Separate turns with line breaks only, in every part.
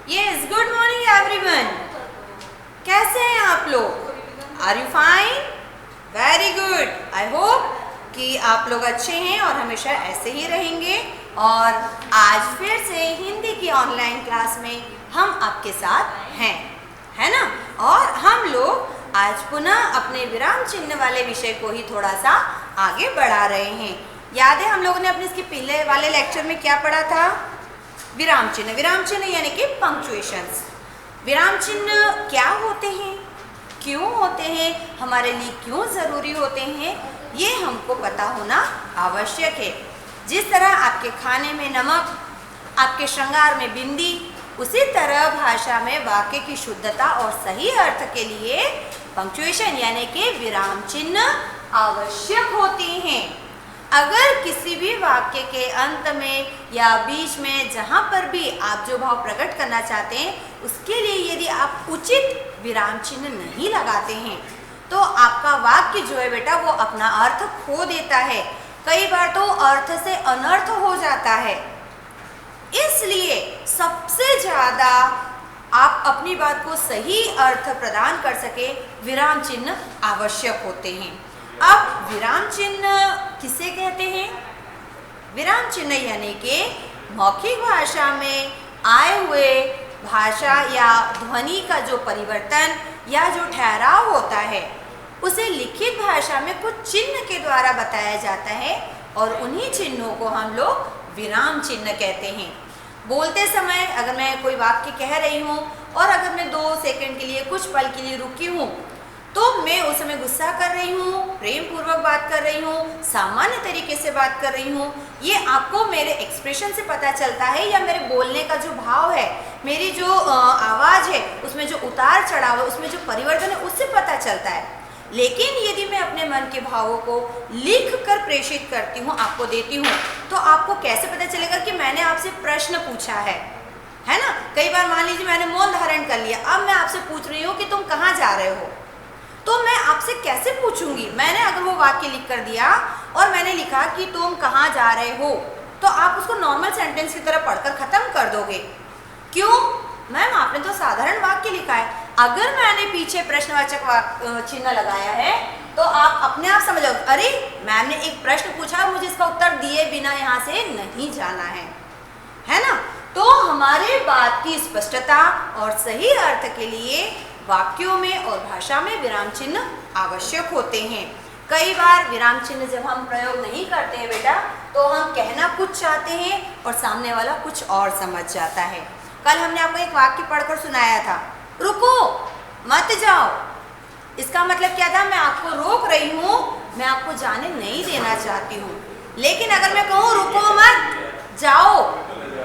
Yes, good morning everyone. कैसे हैं आप लोग? Are you fine? Very good. I hope कि आप लोग अच्छे हैं और हमेशा ऐसे ही रहेंगे। और आज फिर से हिंदी की ऑनलाइन क्लास में हम आपके साथ हैं, है ना? और हम लोग आज पुनः अपने विराम चिन्ह वाले विषय को ही थोड़ा सा आगे बढ़ा रहे हैं। याद है हम लोगों ने अपने इसके पहले वाले लेक्चर में क्या पढ़ा था? विराम चिन्ह यानी कि पंक्चुएशंस। विराम चिन्ह क्या होते हैं, क्यों होते हैं, हमारे लिए क्यों ज़रूरी होते हैं, ये हमको पता होना आवश्यक है। जिस तरह आपके खाने में नमक, आपके श्रृंगार में बिंदी, उसी तरह भाषा में वाक्य की शुद्धता और सही अर्थ के लिए पंक्चुएशन यानी कि विराम चिन्ह आवश्यक होती हैं। अगर किसी भी वाक्य के अंत में या बीच में जहाँ पर भी आप जो भाव प्रकट करना चाहते हैं उसके लिए यदि आप उचित विराम चिन्ह नहीं लगाते हैं तो आपका वाक्य जो है बेटा वो अपना अर्थ खो देता है। कई बार तो अर्थ से अनर्थ हो जाता है। इसलिए सबसे ज़्यादा आप अपनी बात को सही अर्थ प्रदान कर सके विराम चिन्ह आवश्यक होते हैं। अब विराम चिन्ह किसे कहते हैं? विराम चिन्ह यानी कि मौखिक भाषा में आए हुए भाषा या ध्वनि का जो परिवर्तन या जो ठहराव होता है उसे लिखित भाषा में कुछ चिन्ह के द्वारा बताया जाता है और उन्हीं चिन्हों को हम लोग विराम चिन्ह कहते हैं। बोलते समय अगर मैं कोई वाक्य कह रही हूँ और अगर मैं 2 सेकंड के लिए कुछ पल के लिए रुकी हूँ तो मैं उस समय गुस्सा कर रही हूँ, प्रेम पूर्वक बात कर रही हूँ, सामान्य तरीके से बात कर रही हूँ, ये आपको मेरे एक्सप्रेशन से पता चलता है या मेरे बोलने का जो भाव है, मेरी जो आवाज़ है उसमें जो उतार चढ़ाव है, उसमें जो परिवर्तन है उससे पता चलता है। लेकिन यदि मैं अपने मन के भावों को लिख कर प्रेषित करती हूँ, आपको देती हूँ, तो आपको कैसे पता चलेगा कि मैंने आपसे प्रश्न पूछा है ना? कई बार मान लीजिए मैंने मौन धारण कर लिया, अब मैं आपसे पूछ रही हूँ कि तुम कहाँ जा रहे हो, तो मैं आपसे कैसे पूछूंगी? मैंने अगर वो वाक्य लिख कर दिया और मैंने लिखा कि तुम कहाँ जा रहे हो, तो आप उसको नॉर्मल सेंटेंस की तरह पढ़कर ख़त्म कर दोगे। क्यों? मैम आपने तो साधारण वाक्य लिखा है। अगर मैंने पीछे प्रश्नवाचक चिन्ह लगाया है तो आप अपने आप समझ जाओगे, अरे मैम ने एक प्रश्न पूछा, मुझे इसका उत्तर दिए बिना यहाँ से नहीं जाना है ना? तो हमारे बात की स्पष्टता और सही अर्थ के लिए वाक्यों में और भाषा में विराम चिन्ह आवश्यक होते हैं। कई बार विराम चिन्ह जब हम प्रयोग नहीं करते हैं बेटा तो हम कहना कुछ चाहते हैं और सामने वाला कुछ और समझ जाता है। कल हमने आपको एक वाक्य पढ़कर सुनाया था, रुको मत जाओ। इसका मतलब क्या था? मैं आपको रोक रही हूँ, मैं आपको जाने नहीं देना चाहती हूँ। लेकिन अगर मैं कहूँ रुको मत जाओ,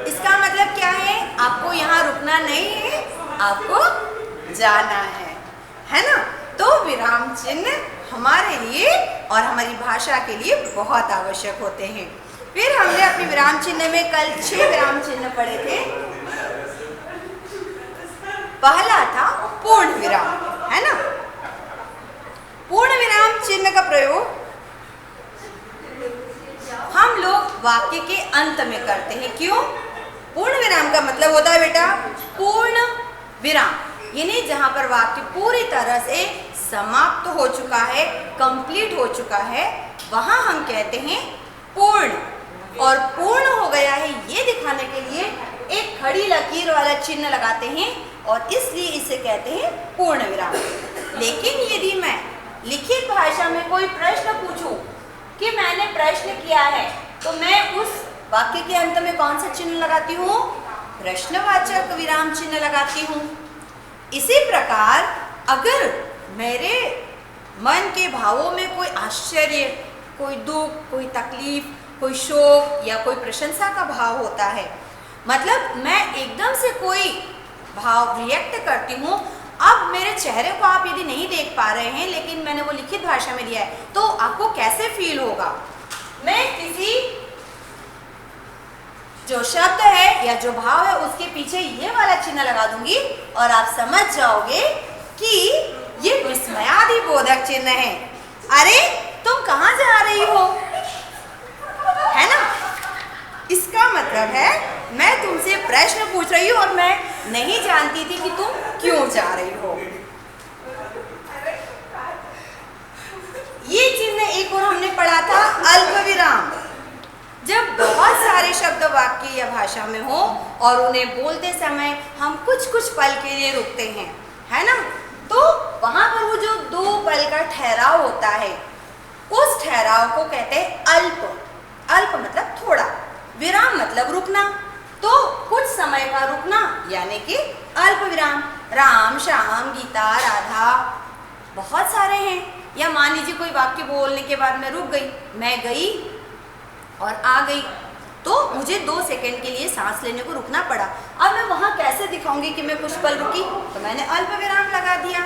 इसका मतलब क्या है? आपको यहाँ रुकना नहीं है, आपको जाना है ना? तो विराम चिन्ह हमारे लिए और हमारी भाषा के लिए बहुत आवश्यक होते हैं। फिर हमने अपने विराम चिन्ह में कल 6 विराम चिन्ह पढ़े थे। पहला था पूर्ण विराम, है ना? पूर्ण विराम चिन्ह का प्रयोग हम लोग वाक्य के अंत में करते हैं। क्यों? पूर्ण विराम का मतलब होता है बेटा पूर्ण विराम, यानी जहाँ पर वाक्य पूरी तरह से समाप्त हो चुका है, कंप्लीट हो चुका है, वहाँ हम कहते हैं पूर्ण। और पूर्ण हो गया है ये दिखाने के लिए एक खड़ी लकीर वाला चिन्ह लगाते हैं और इसलिए इसे कहते हैं पूर्ण विराम। लेकिन यदि मैं लिखित भाषा में कोई प्रश्न पूछूं कि मैंने प्रश्न किया है तो मैं उस वाक्य के अंत में कौन सा चिन्ह लगाती हूँ? प्रश्नवाचक विराम चिन्ह लगाती हूँ। इसी प्रकार अगर मेरे मन के भावों में कोई आश्चर्य, कोई दुख, कोई तकलीफ, कोई शोक या कोई प्रशंसा का भाव होता है, मतलब मैं एकदम से कोई भाव रिएक्ट करती हूँ, अब मेरे चेहरे को आप यदि नहीं देख पा रहे हैं लेकिन मैंने वो लिखित भाषा में दिया है तो आपको कैसे फील होगा? मैं किसी जो शब्द है या जो भाव है उसके पीछे ये वाला चिन्ह लगा दूंगी और आप समझ जाओगे कि ये विस्मयादिबोधक चिन्ह है। अरे तुम कहाँ जा रही हो, है ना? इसका मतलब है मैं तुमसे प्रश्न पूछ रही हूँ और मैं नहीं जानती थी कि तुम क्यों जा रही हो। ये चिन्ह एक और हमने पढ़ा था अल्प विराम। जब बहुत सारे शब्द वाक्य या भाषा में हो और उन्हें बोलते समय हम कुछ कुछ पल के लिए रुकते हैं, है ना, तो वहां पर वो जो 2 पल का ठहराव होता है, उस ठहराव को कहते हैं अल्प। अल्प मतलब थोड़ा, विराम मतलब रुकना, तो कुछ समय का रुकना यानी कि अल्प विराम। राम, श्याम, गीता, राधा, बहुत सारे हैं। या मान लीजिए कोई वाक्य बोलने के बाद मैं रुक गई, मैं गई और आ गई, तो मुझे 2 सेकंड के लिए सांस लेने को रुकना पड़ा। अब मैं वहां कैसे दिखाऊंगी कि मैं कुछ पल रुकी, तो मैंने अल्प विराम लगा दिया।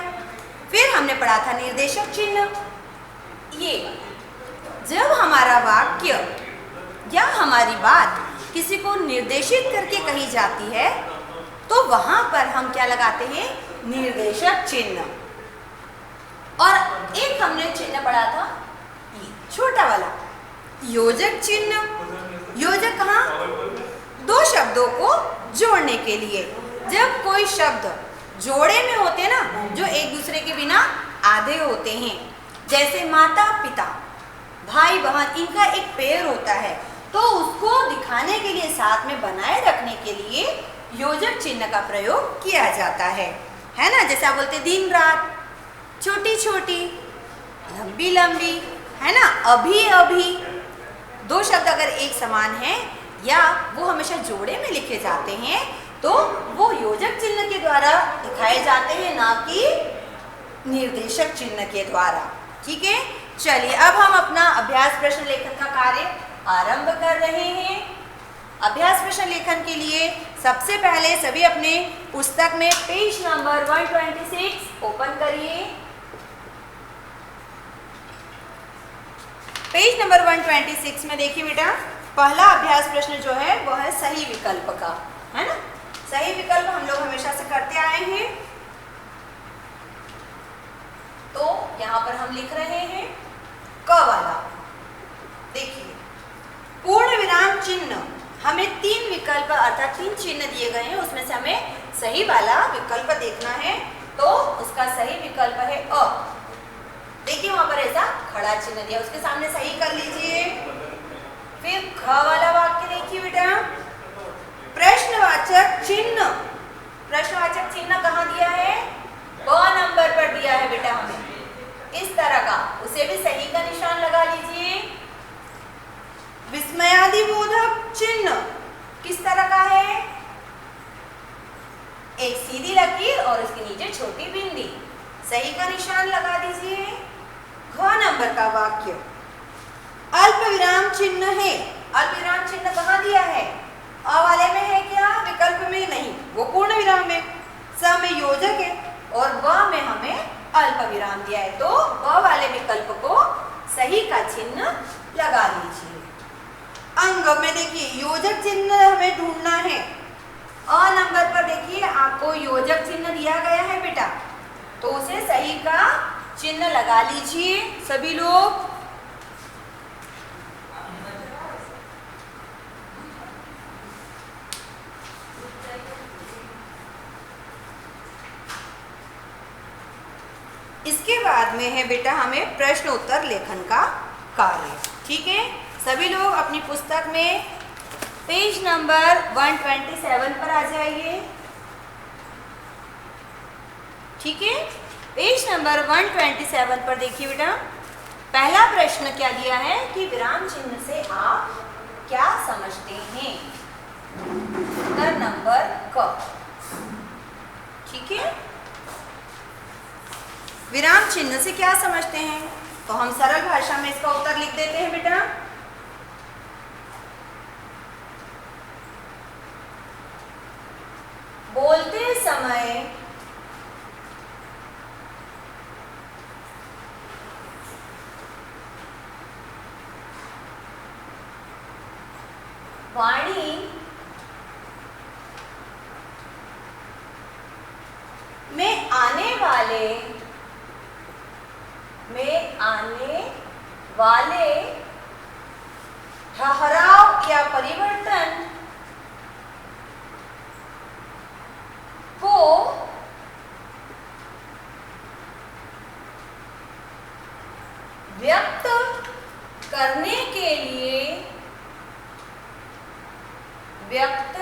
फिर हमने पढ़ा था निर्देशक चिन्ह। ये जब हमारा वाक्य या हमारी बात किसी को निर्देशित करके कही जाती है, तो वहां पर हम क्या लगाते हैं, निर्देशक चिन्ह। और एक हमने चिन्ह पढ़ा था, ये छोटा वाला योजक चिन्ह। योजक कहाँ, 2 शब्दों को जोड़ने के लिए। जब कोई शब्द जोड़े में होते हैं ना, जो एक दूसरे के बिना आधे होते हैं, जैसे माता पिता, भाई बहन, इनका एक पेड़ होता है, तो उसको दिखाने के लिए, साथ में बनाए रखने के लिए योजक चिन्ह का प्रयोग किया जाता है ना। जैसे आप बोलते दिन रात, छोटी छोटी, लंबी लंबी, है ना, अभी अभी। 2 शब्द अगर एक समान हैं या वो हमेशा जोड़े में लिखे जाते हैं, तो वो योजक चिन्ह के द्वारा दिखाए जाते हैं, ना कि निर्देशक चिन्ह के द्वारा। ठीक है, चलिए अब हम अपना अभ्यास प्रश्न लेखन का कार्य आरंभ कर रहे हैं। अभ्यास प्रश्न लेखन के लिए सबसे पहले सभी अपने पुस्तक में पेज नंबर 126 ओपन करिए। पेज नंबर 126 में देखिए बेटा, पहला अभ्यास प्रश्न जो है वो है सही विकल्प का, है ना। सही विकल्प हम लोग हमेशा से करते आए हैं, तो यहाँ पर हम लिख रहे हैं क वाला। देखिए, पूर्ण विराम चिन्ह, हमें 3 विकल्प अर्थात 3 चिन्ह दिए गए हैं, उसमें से हमें सही वाला विकल्प देखना है, तो उसका सही विकल्प है अ। देखिए वहां पर ऐसा खड़ा चिन्ह दिया, उसके सामने सही कर लीजिए। फिर ख वाला वाक्य देखिए बेटा, प्रश्नवाचक चिन्ह। प्रश्नवाचक चिन्ह कहाँ दिया है, ब नंबर पर दिया है बेटा हमें, इस तरह का, उसे भी सही का निशान लगा लीजिए। विस्मयादिबोधक चिन्ह किस तरह का है, एक सीधी लकीर और उसके नीचे छोटी बिंदी, सही का निशान लगा दीजिए। घ नंबर का वाक्य अल्प विराम चिन्ह है। अल्प विराम चिन्ह कहाँ दिया है, अ वाले में है क्या, विकल्प में नहीं, वो पूर्ण विराम में। स में योजक है और व में हमें अल्प विराम दिया है, तो व वाले विकल्प को सही का चिन्ह लगा लीजिए। अंग में देखिए योजक चिन्ह हमें ढूंढना है, अ नंबर पर देखिए आपको योजक चिन्ह दिया गया है बेटा, तो उसे सही का चिन्ह लगा लीजिए सभी लोग। इसके बाद में है बेटा हमें प्रश्न उत्तर लेखन का कार्य। ठीक है, सभी लोग अपनी पुस्तक में पेज नंबर 127 पर आ जाइए। ठीक है, पेज नंबर 127 पर देखिए बेटा, पहला प्रश्न क्या दिया है कि विराम चिन्ह से आप क्या समझते हैं, उत्तर नंबर क। ठीक है, विराम चिन्ह से क्या समझते हैं, तो हम सरल भाषा में इसका उत्तर लिख देते हैं बेटा। बोलते समय वाणी में आने वाले ठहराव या परिवर्तन व्यक्त करने के लिए, व्यक्त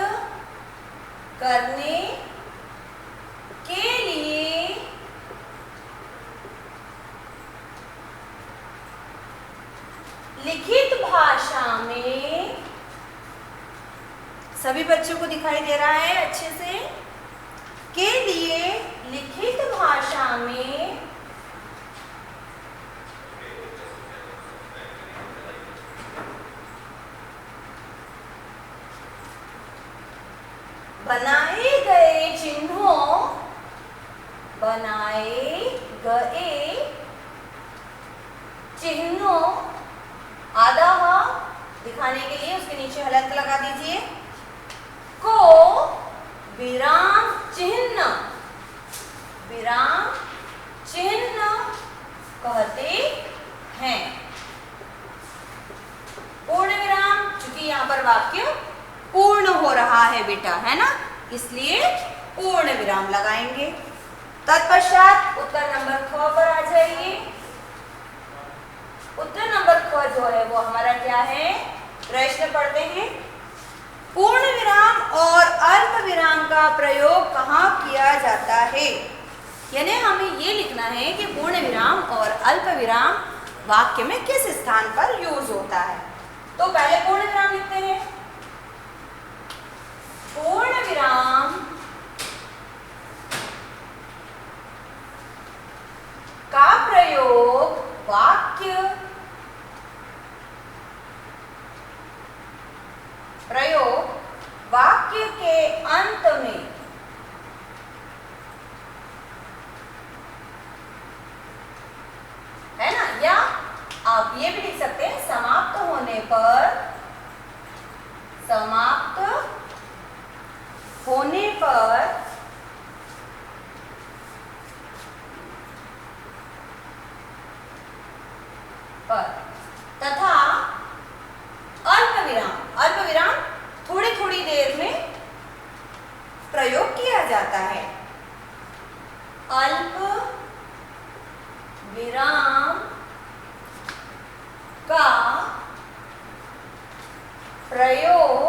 करने के लिए लिखित भाषा में, सभी बच्चों को दिखाई दे रहा है अच्छे से, के लिए लिखित भाषा में बनाए गए चिन्हों, बनाए गए चिन्हों, आधा ह दिखाने के लिए उसके नीचे हलंत लगा दीजिए, को विराम चिन्ह, विराम चिन्ह कहते हैं। पूर्ण विराम, चूंकि यहाँ पर वाक्य पूर्ण हो रहा है बेटा, है ना, इसलिए पूर्ण विराम लगाएंगे। तत्पश्चात उत्तर नंबर ख पर आ जाइए। उत्तर नंबर ख जो है वो हमारा क्या है, प्रश्न पढ़ते हैं। पूर्ण विराम और अल्प विराम का प्रयोग कहाँ किया जाता है? यानी हमें ये लिखना है कि पूर्ण विराम और अल्प विराम वाक्य में किस स्थान पर यूज होता है। तो पहले पूर्ण विराम लिखते हैं। पूर्ण विराम का प्रयोग वाक्य के अंत में, है ना, या आप ये भी लिख सकते हैं समाप्त होने पर, समाप्त होने पर तथा अल्प विराम, अल्प विराम थोड़ी थोड़ी देर में प्रयोग किया जाता है। अल्प विराम का प्रयोग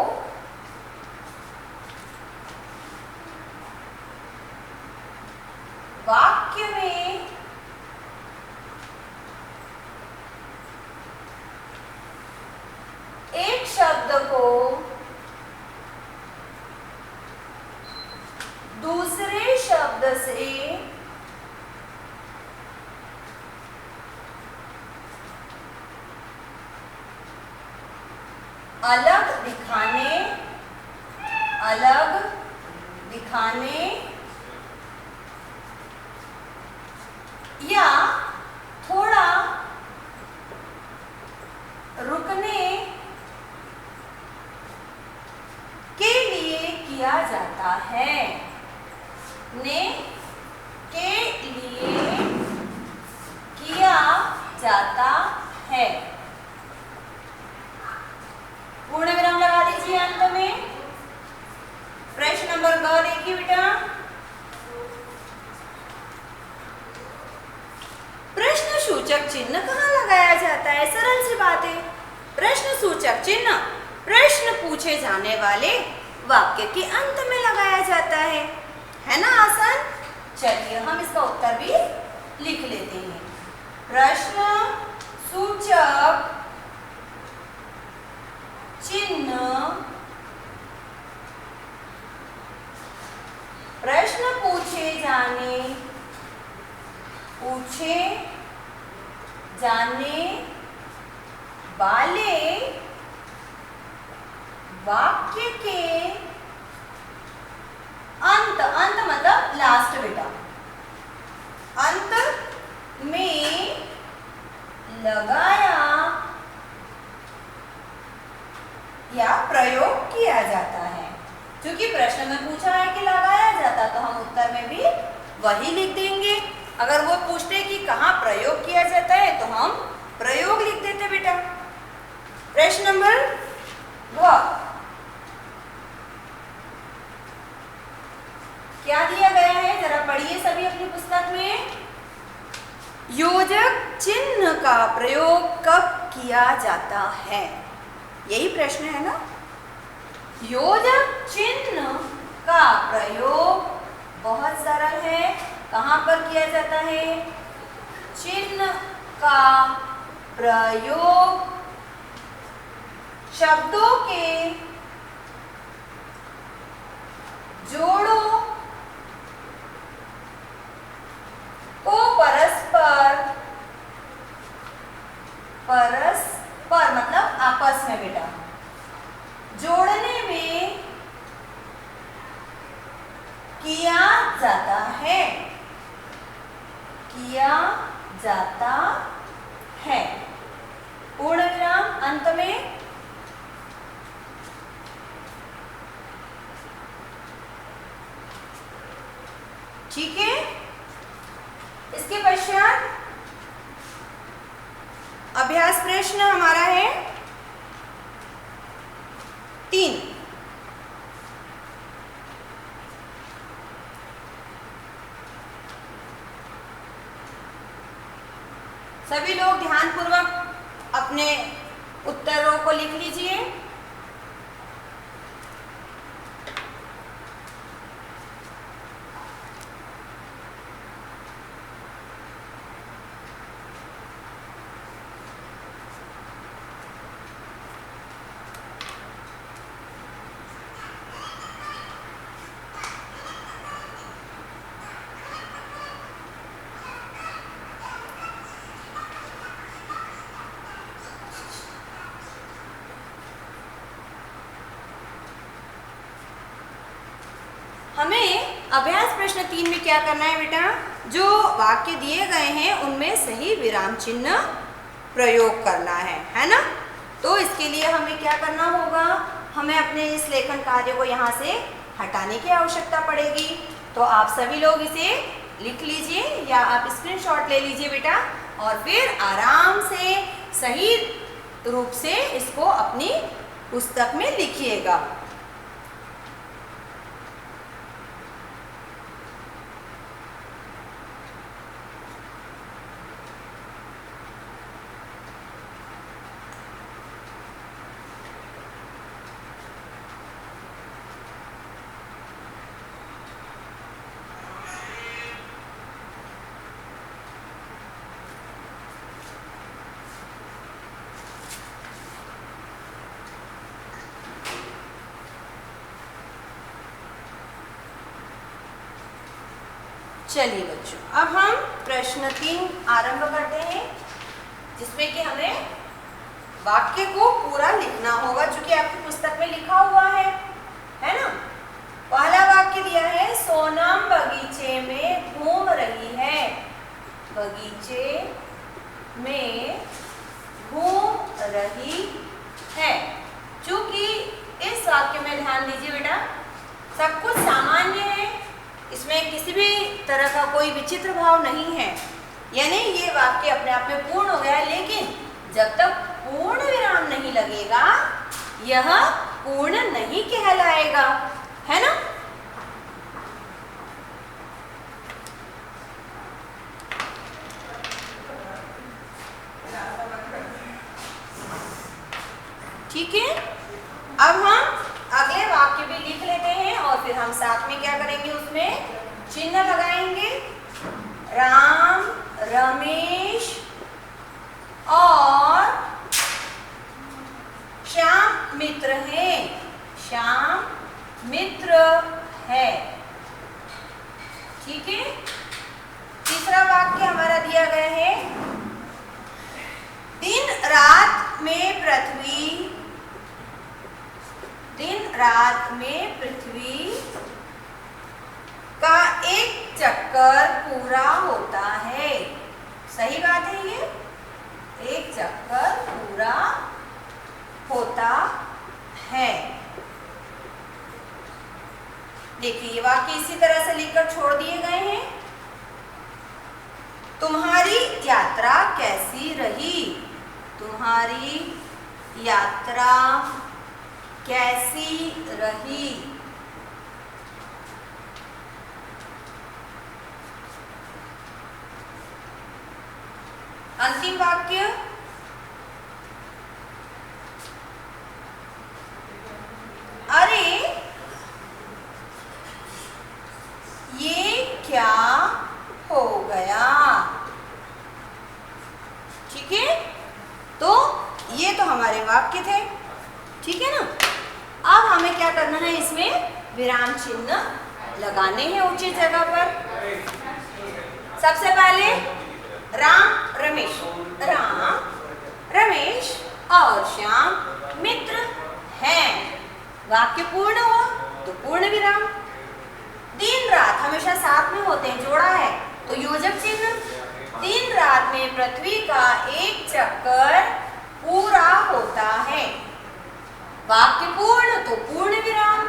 वाक्य में एक शब्द को दूसरे शब्द से अलग दिखाने या थोड़ा रुकने के लिए किया जाता है। ने के लिए किया जाता है। पूर्ण विराम लगा दीजिए अंत में। प्रश्न नंबर ग देखिए बेटा। प्रश्न सूचक चिन्ह कहाँ लगाया जाता है? सरल सी बात है। प्रश्न सूचक चिन्ह प्रश्न पूछे जाने वाले वाक्य के अंत में लगाया जाता है ना आसान? चलिए हम इसका उत्तर भी लिख लेते हैं। प्रश्न सूचक चिन्ह प्रश्न पूछे जाने वाले वाक्य के अंत मतलब लास्ट बेटा, अंत में लगाया या प्रयोग किया जाता है। क्योंकि प्रश्न में पूछा है कि लगाया जाता, तो हम उत्तर में भी वही लिख देंगे। अगर वो पूछते कि कहाँ प्रयोग किया जाता है तो हम प्रयोग लिख देते बेटा। प्रश्न नंबर व क्या दिया गया है, जरा पढ़िए सभी अपनी पुस्तक में। योजक चिन्ह का प्रयोग कब किया जाता है? यही प्रश्न है ना। योजक चिन्ह का प्रयोग बहुत सरल है। कहाँ पर किया जाता है? चिन्ह का प्रयोग शब्दों के जोड़ों को परस्पर मतलब आपस में बेटा जोड़ने में किया जाता है, पूर्ण विराम अंत में ठीक है। इसके पश्चात अभ्यास प्रश्न हमारा है 3। सभी लोग ध्यानपूर्वक अपने उत्तरों को लिख लीजिए। हमें अभ्यास प्रश्न 3 में क्या करना है बेटा? जो वाक्य दिए गए हैं उनमें सही विराम चिन्ह प्रयोग करना है ना। तो इसके लिए हमें क्या करना होगा? हमें अपने इस लेखन कार्य को यहाँ से हटाने की आवश्यकता पड़ेगी। तो आप सभी लोग इसे लिख लीजिए या आप स्क्रीनशॉट ले लीजिए बेटा, और फिर आराम से सही रूप से इसको अपनी पुस्तक में लिखिएगा। चलिए बच्चों, अब हम प्रश्न 3 आरंभ करते हैं, जिसमें कि हमें वाक्य को पूरा लिखना होगा, जो कि आपकी पुस्तक में लिखा हुआ है ना। पहला वाक्य दिया है, सोनम बगीचे में घूम रही है। बगीचे में घूम रही है। चूंकि इस वाक्य में ध्यान दीजिए बेटा, सब कुछ सामान्य है, इसमें किसी भी तरह का कोई विचित्र भाव नहीं है, यानी ये वाक्य अपने आप में पूर्ण हो गया है। लेकिन जब तक पूर्ण विराम नहीं लगेगा यह पूर्ण नहीं कहलाएगा, है ना। ठीक है, अब हम अगले वाक्य भी लिख लेते हैं और फिर हम साथ में क्या करेंगे, उसमें चिन्ह लगाएंगे। राम रमेश और श्याम मित्र हैं। श्याम मित्र है। ठीक है, तीसरा वाक्य हमारा दिया गया है, दिन रात में पृथ्वी का एक चक्कर पूरा होता है। सही बात है, ये एक चक्कर पूरा होता है। देखिए, ये वाक्य इसी तरह से लिखकर छोड़ दिए गए हैं। तुम्हारी यात्रा कैसी रही? तुम्हारी यात्रा कैसी रही? अंतिम वाक्य, अरे ये क्या हो गया। ठीक है, तो ये तो हमारे वाक्य थे। ठीक है ना। अब हमें क्या करना है, इसमें विराम चिन्ह लगाने हैं उचित जगह पर। सबसे पहले राम रमेश, राम रमेश और श्याम मित्र हैं। वाक्य पूर्ण हुआ तो पूर्ण विराम। दिन रात हमेशा साथ में होते हैं, जोड़ा है तो योजक चिन्ह। दिन रात में पृथ्वी का एक चक्कर पूरा होता है। वाक्य पूर्ण तो पूर्ण विराम।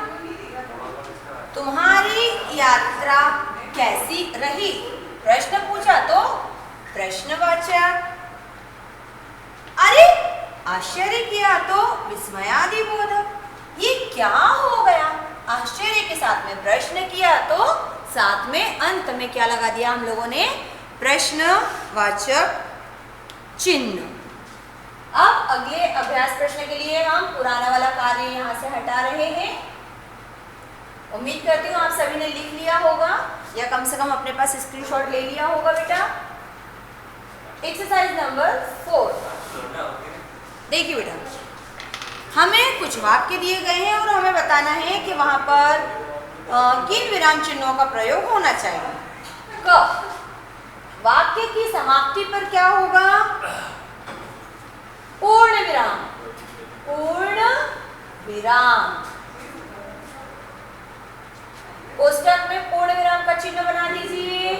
तुम्हारी यात्रा कैसी रही, प्रश्न पूछा तो प्रश्नवाचक। अरे आश्चर्य किया तो विस्मयादिबोधक। ये क्या हो गया, आश्चर्य के साथ में प्रश्न किया तो साथ में अंत में क्या लगा दिया हम लोगों ने, प्रश्नवाचक चिन्ह। अब अगले अभ्यास प्रश्न के लिए हम पुराना वाला कार्य यहाँ से हटा रहे हैं। उम्मीद करती हूँ आप सभी ने लिख लिया होगा या कम से कम अपने पास स्क्रीनशॉट ले लिया होगा बेटा। Exercise number 4। देखिए बेटा, हमें कुछ वाक्य दिए गए हैं और हमें बताना है कि वहां पर किन विराम चिन्हों का प्रयोग होना चाहिए। क, वाक्य की समाप्ति पर क्या होगा, पूर्ण विराम, पूर्ण विराम। कोष्टक में पूर्ण विराम का चिन्ह बना दीजिए।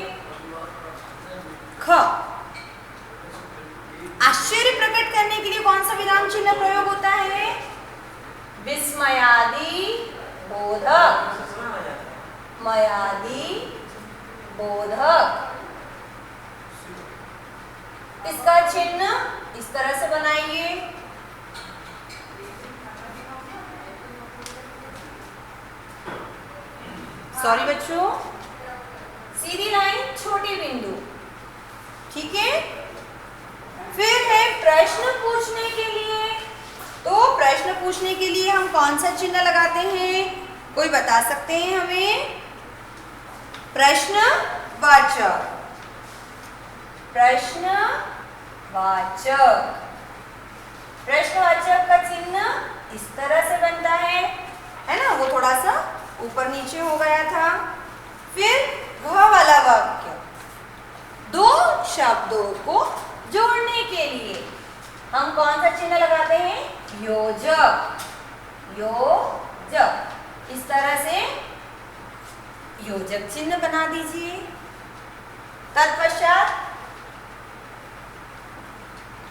ख, आश्चर्य प्रकट करने के लिए कौन सा विराम चिन्ह प्रयोग होता है, विस्मयादि बोधक, मयादि बोधक। इसका चिन्ह इस तरह से बनाइए। सॉरी बच्चों, सीधी लाइन, छोटी बिंदु। ठीक है। फिर है प्रश्न पूछने के लिए। तो प्रश्न पूछने के लिए हम कौन सा चिन्ह लगाते हैं, कोई बता सकते हैं हमें, प्रश्नवाचक, प्रश्नवाचक। प्रश्नवाचक का चिन्ह इस तरह से बनता है ना, वो थोड़ा सा ऊपर नीचे हो गया था। फिर वह वाला वाक्य, दो शब्दों को जोड़ने के लिए हम कौन सा चिन्ह लगाते हैं, योजक, योजक। इस तरह से योजक चिन्ह बना दीजिए। तत्पश्चात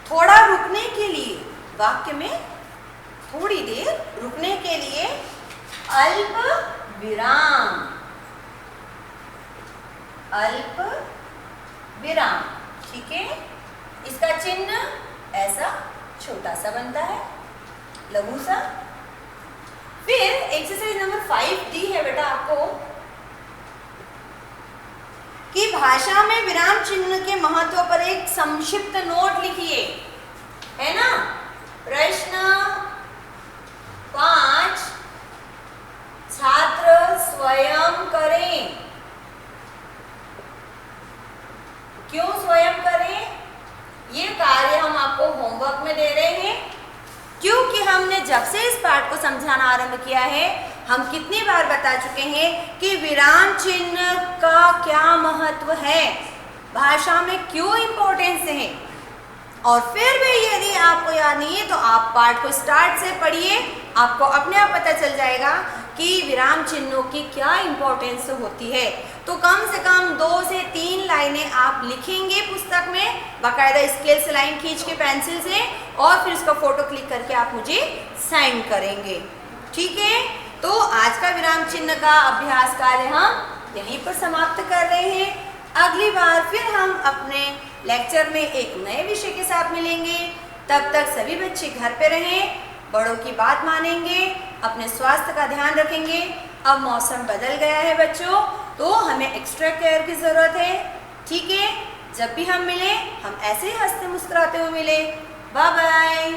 थोड़ा रुकने के लिए, वाक्य में थोड़ी देर रुकने के लिए अल्प विराम, अल्प विराम। ठीक है। इसका चिन्ह ऐसा छोटा सा बनता है, लघु सा। फिर एक्सरसाइज नंबर 5 दी है बेटा आपको कि भाषा में विराम चिन्ह के महत्व पर एक संक्षिप्त नोट लिखिए, है ना। प्रश्न 5 छात्र स्वयं करें। क्यों स्वयं करें, ये कार्य हम आपको होमवर्क में दे रहे हैं क्योंकि हमने जब से इस पाठ को समझाना आरंभ किया है, हम कितनी बार बता चुके हैं कि विराम चिन्ह का क्या महत्व है, भाषा में क्यों इंपॉर्टेंस है। और फिर भी यदि आपको याद नहीं है तो आप पाठ को स्टार्ट से पढ़िए, आपको अपने आप पता चल जाएगा कि विराम चिन्हों की क्या इंपॉर्टेंस होती है। तो कम से कम 2 से 3 लाइनें आप लिखेंगे पुस्तक में, बाकायदा स्केल से लाइन खींच के पेंसिल से, और फिर उसका फोटो क्लिक करके आप मुझे सेंड करेंगे। ठीक है। तो आज का विराम चिन्ह का अभ्यास कार्य हम यहीं पर समाप्त कर रहे हैं। अगली बार फिर हम अपने लेक्चर में एक नए विषय के साथ मिलेंगे। तब तक सभी बच्चे घर पे रहें, बड़ों की बात मानेंगे, अपने स्वास्थ्य का ध्यान रखेंगे। अब मौसम बदल गया है बच्चों, तो हमें एक्स्ट्रा केयर की ज़रूरत है। ठीक है। जब भी हम मिले हम ऐसे ही हंसते मुस्कुराते हुए मिले। Bye bye.